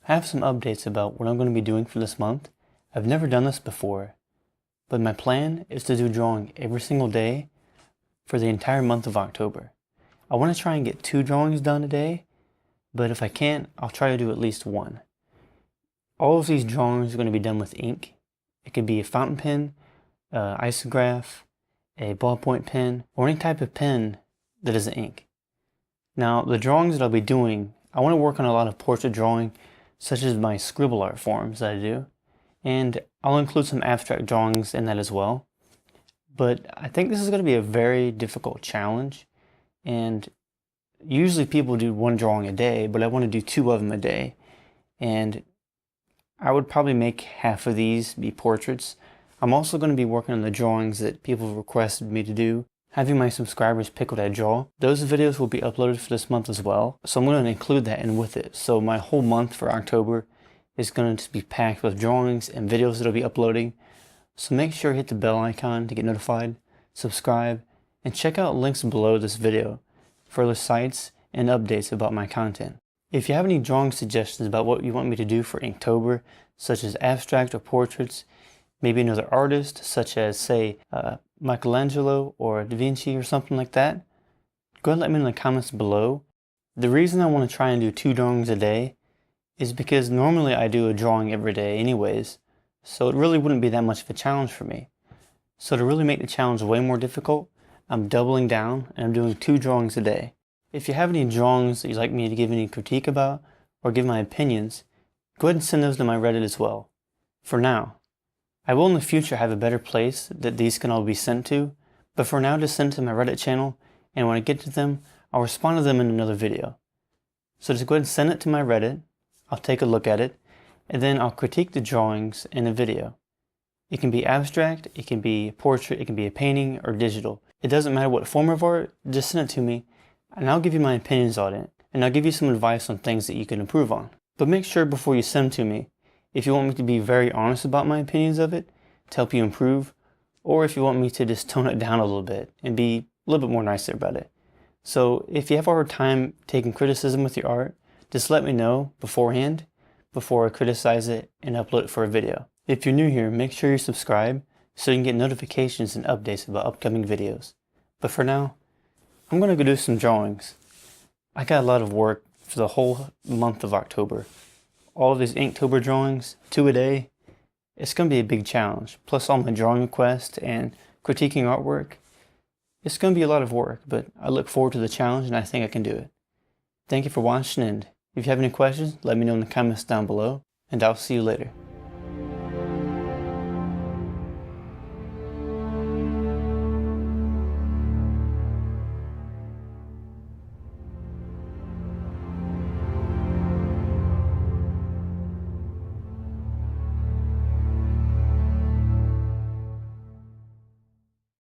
I have some updates about what I'm going to be doing for this month. I've never done this before, but my plan is to do drawing every single day for the entire month of October. I want to try and get 2 drawings done a day, but if I can't, I'll try to do at least 1. All of these drawings are going to be done with ink. It could be a fountain pen, isograph, a ballpoint pen, or any type of pen that is ink. Now, the drawings that I'll be doing, I want to work on a lot of portrait drawing, such as my scribble art forms that I do, and I'll include some abstract drawings in that as well. But I think this is going to be a very difficult challenge, and usually people do 1 drawing a day, but I want to do 2 of them a day, and I would probably make half of these be portraits. I'm also going to be working on the drawings that people requested me to do, having my subscribers pick what I draw. Those videos will be uploaded for this month as well, so I'm going to include that in with it. So my whole month for October is going to be packed with drawings and videos that I'll be uploading. So make sure to hit the bell icon to get notified, subscribe, and check out links below this video for other sites and updates about my content. If you have any drawing suggestions about what you want me to do for Inktober, such as abstract or portraits, maybe another artist, such as, say, Michelangelo or Da Vinci or something like that, go ahead and let me know in the comments below. The reason I want to try and do 2 drawings a day is because normally I do a drawing every day anyways, so it really wouldn't be that much of a challenge for me. So to really make the challenge way more difficult, I'm doubling down and I'm doing 2 drawings a day. If you have any drawings that you'd like me to give any critique about or give my opinions, go ahead and send those to my Reddit as well. For now, I will in the future have a better place that these can all be sent to, but for now just send to my Reddit channel, and when I get to them, I'll respond to them in another video. So just go ahead and send it to my Reddit, I'll take a look at it, and then I'll critique the drawings in a video. It can be abstract, it can be a portrait, it can be a painting, or digital. It doesn't matter what form of art, just send it to me, and I'll give you my opinions on it, and I'll give you some advice on things that you can improve on. But make sure before you send to me, if you want me to be very honest about my opinions of it, to help you improve, or if you want me to just tone it down a little bit and be a little bit more nicer about it. So if you have a hard time taking criticism with your art, just let me know beforehand, before I criticize it and upload it for a video. If you're new here, make sure you subscribe so you can get notifications and updates about upcoming videos. But for now, I'm going to go do some drawings. I got a lot of work for the whole month of October. All of these Inktober drawings, 2 a day, it's going to be a big challenge. Plus all my drawing requests and critiquing artwork. It's going to be a lot of work, but I look forward to the challenge and I think I can do it. Thank you for watching, and if you have any questions, let me know in the comments down below, and I'll see you later.